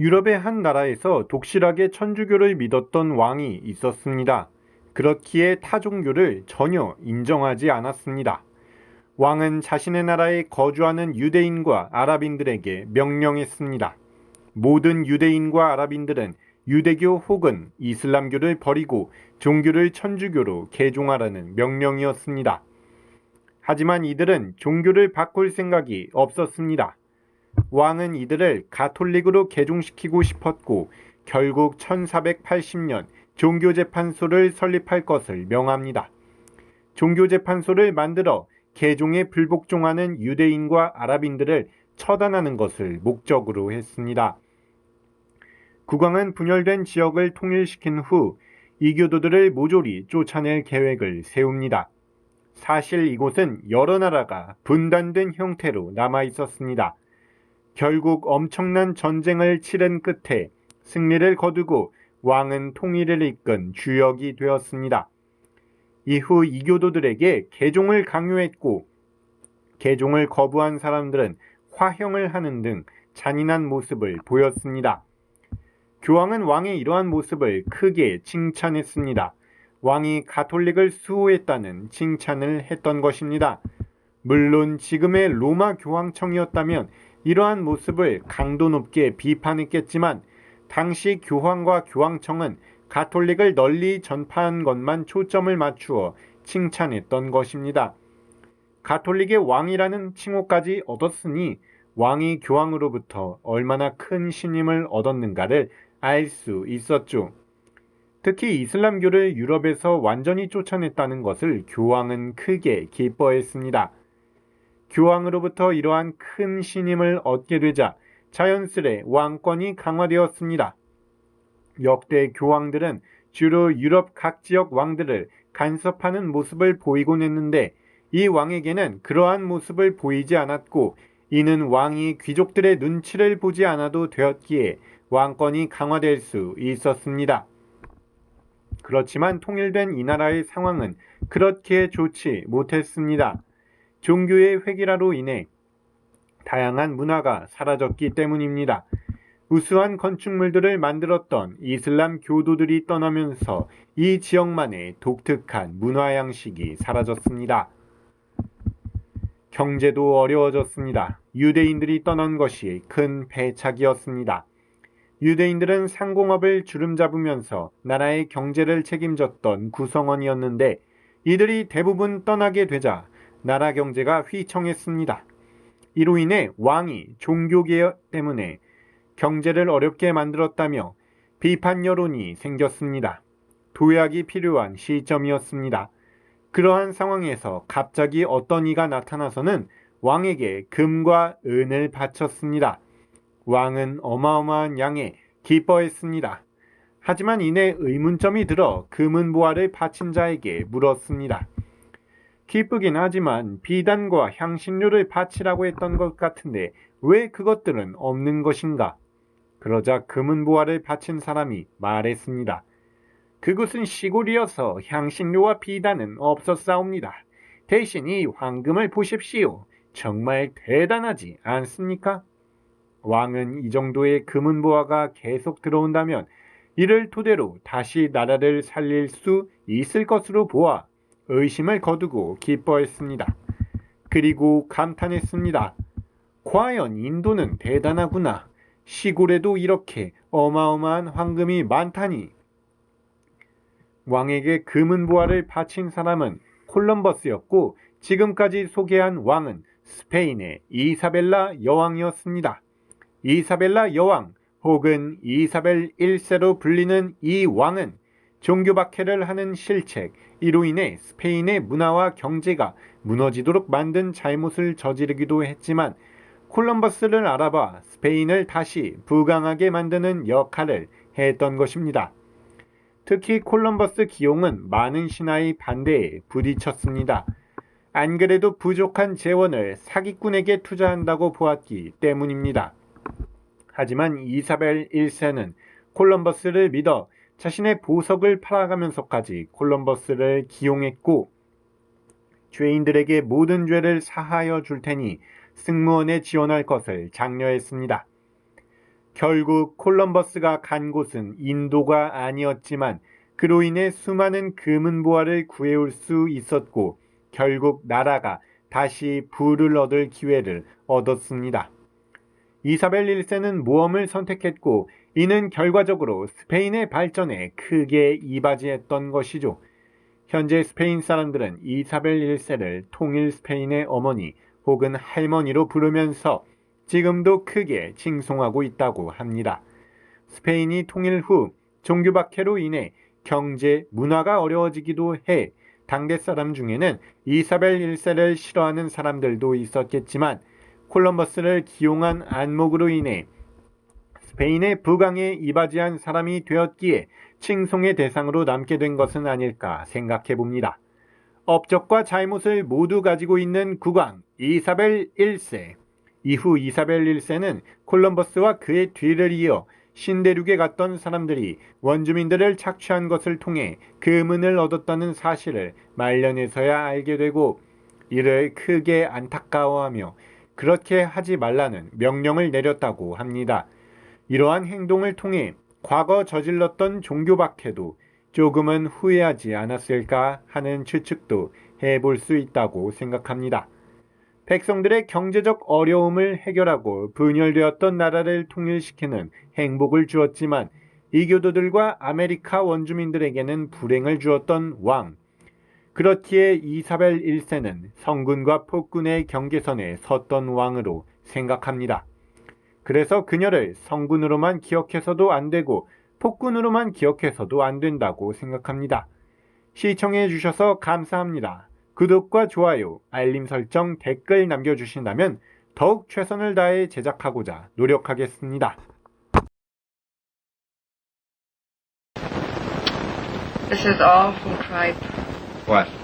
유럽의 한 나라에서 독실하게 천주교를 믿었던 왕이 있었습니다. 그렇기에 타 종교를 전혀 인정하지 않았습니다. 왕은 자신의 나라에 거주하는 유대인과 아랍인들에게 명령했습니다. 모든 유대인과 아랍인들은 유대교 혹은 이슬람교를 버리고 종교를 천주교로 개종하라는 명령이었습니다. 하지만 이들은 종교를 바꿀 생각이 없었습니다. 왕은 이들을 가톨릭으로 개종시키고 싶었고 결국 1480년 종교재판소를 설립할 것을 명합니다. 종교재판소를 만들어 개종에 불복종하는 유대인과 아랍인들을 처단하는 것을 목적으로 했습니다. 국왕은 분열된 지역을 통일시킨 후 이교도들을 모조리 쫓아낼 계획을 세웁니다. 사실 이곳은 여러 나라가 분단된 형태로 남아 있었습니다. 결국 엄청난 전쟁을 치른 끝에 승리를 거두고 왕은 통일을 이끈 주역이 되었습니다. 이후 이교도들에게 개종을 강요했고 개종을 거부한 사람들은 화형을 하는 등 잔인한 모습을 보였습니다. 교황은 왕의 이러한 모습을 크게 칭찬했습니다. 왕이 가톨릭을 수호했다는 칭찬을 했던 것입니다. 물론 지금의 로마 교황청이었다면 이러한 모습을 강도 높게 비판했겠지만 당시 교황과 교황청은 가톨릭을 널리 전파한 것만 초점을 맞추어 칭찬했던 것입니다. 가톨릭의 왕이라는 칭호까지 얻었으니 왕이 교황으로부터 얼마나 큰 신임을 얻었는가를 알 수 있었죠. 특히 이슬람교를 유럽에서 완전히 쫓아냈다는 것을 교황은 크게 기뻐했습니다. 교황으로부터 이러한 큰 신임을 얻게 되자 자연스레 왕권이 강화되었습니다. 역대 교황들은 주로 유럽 각 지역 왕들을 간섭하는 모습을 보이곤 했는데 이 왕에게는 그러한 모습을 보이지 않았고 이는 왕이 귀족들의 눈치를 보지 않아도 되었기에 왕권이 강화될 수 있었습니다. 그렇지만 통일된 이 나라의 상황은 그렇게 좋지 못했습니다. 종교의 획일화로 인해 다양한 문화가 사라졌기 때문입니다. 우수한 건축물들을 만들었던 이슬람 교도들이 떠나면서 이 지역만의 독특한 문화 양식이 사라졌습니다. 경제도 어려워졌습니다. 유대인들이 떠난 것이 큰 패착이었습니다. 유대인들은 상공업을 주름잡으면서 나라의 경제를 책임졌던 구성원이었는데 이들이 대부분 떠나게 되자 나라 경제가 휘청했습니다. 이로 인해 왕이 종교개혁 때문에 경제를 어렵게 만들었다며 비판 여론이 생겼습니다. 도약이 필요한 시점이었습니다. 그러한 상황에서 갑자기 어떤 이가 나타나서는 왕에게 금과 은을 바쳤습니다. 왕은 어마어마한 양에 기뻐했습니다. 하지만 이내 의문점이 들어 금은 보화를 바친 자에게 물었습니다. 기쁘긴 하지만 비단과 향신료를 바치라고 했던 것 같은데 왜 그것들은 없는 것인가? 그러자 금은 보화를 바친 사람이 말했습니다. 그곳은 시골이어서 향신료와 비단은 없었사옵니다. 대신 이 황금을 보십시오. 정말 대단하지 않습니까? 왕은 이 정도의 금은 보화가 계속 들어온다면 이를 토대로 다시 나라를 살릴 수 있을 것으로 보아 의심을 거두고 기뻐했습니다. 그리고 감탄했습니다. 과연 인도는 대단하구나. 시골에도 이렇게 어마어마한 황금이 많다니. 왕에게 금은 보화를 바친 사람은 콜럼버스였고 지금까지 소개한 왕은 스페인의 이사벨라 여왕이었습니다. 이사벨라 여왕 혹은 이사벨 1세로 불리는 이 왕은 종교 박해를 하는 실책, 이로 인해 스페인의 문화와 경제가 무너지도록 만든 잘못을 저지르기도 했지만 콜럼버스를 알아봐 스페인을 다시 부강하게 만드는 역할을 했던 것입니다. 특히 콜럼버스 기용은 많은 신하의 반대에 부딪혔습니다. 안 그래도 부족한 재원을 사기꾼에게 투자한다고 보았기 때문입니다. 하지만 이사벨 1세는 콜럼버스를 믿어 자신의 보석을 팔아가면서까지 콜럼버스를 기용했고 죄인들에게 모든 죄를 사하여 줄 테니 승무원에 지원할 것을 장려했습니다. 결국 콜럼버스가 간 곳은 인도가 아니었지만 그로 인해 수많은 금은보화를 구해올 수 있었고 결국 나라가 다시 부를 얻을 기회를 얻었습니다. 이사벨 1세는 모험을 선택했고 이는 결과적으로 스페인의 발전에 크게 이바지했던 것이죠. 현재 스페인 사람들은 이사벨 1세를 통일 스페인의 어머니 혹은 할머니로 부르면서 지금도 크게 칭송하고 있다고 합니다. 스페인이 통일 후 종교 박해로 인해 경제, 문화가 어려워지기도 해 당대 사람 중에는 이사벨 1세를 싫어하는 사람들도 있었겠지만 콜럼버스를 기용한 안목으로 인해 스페인의 부강에 이바지한 사람이 되었기에 칭송의 대상으로 남게 된 것은 아닐까 생각해 봅니다. 업적과 잘못을 모두 가지고 있는 국왕 이사벨 1세. 이후 이사벨 1세는 콜럼버스와 그의 뒤를 이어 신대륙에 갔던 사람들이 원주민들을 착취한 것을 통해 금은을 얻었다는 사실을 말년에서야 알게 되고 이를 크게 안타까워하며 그렇게 하지 말라는 명령을 내렸다고 합니다. 이러한 행동을 통해 과거 저질렀던 종교 박해도 조금은 후회하지 않았을까 하는 추측도 해볼 수 있다고 생각합니다. 백성들의 경제적 어려움을 해결하고 분열되었던 나라를 통일시키는 행복을 주었지만 이교도들과 아메리카 원주민들에게는 불행을 주었던 왕. 그렇기에 이사벨 1세는 성군과 폭군의 경계선에 섰던 왕으로 생각합니다. 그래서 그녀를 성군으로만 기억해서도 안 되고 폭군으로만 기억해서도 안 된다고 생각합니다. 시청해 주셔서 감사합니다. 구독과 좋아요, 알림 설정, 댓글 남겨주신다면 더욱 최선을 다해 제작하고자 노력하겠습니다. This is all from tribe. What?